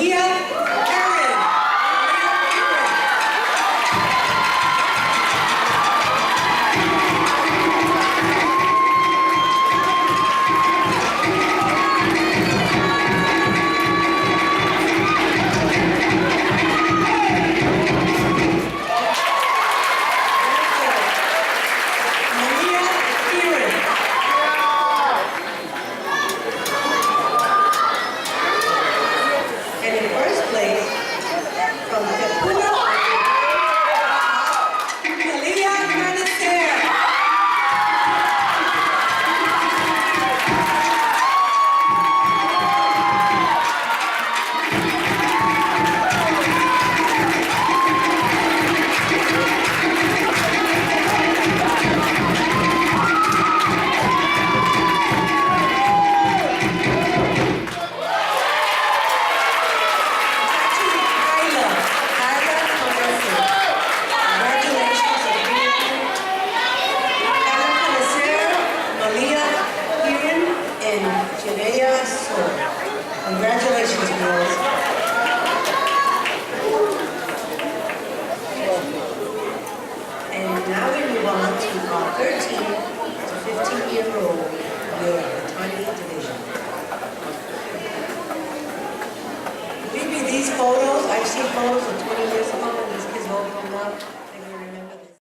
Malia Karen. Malia Karen. And in first place, from Capula, Malia Canister. Congratulations, girls. And now we move on to our 13 to 15-year-old Tiny division. Maybe these photos, I've seen photos of 20 years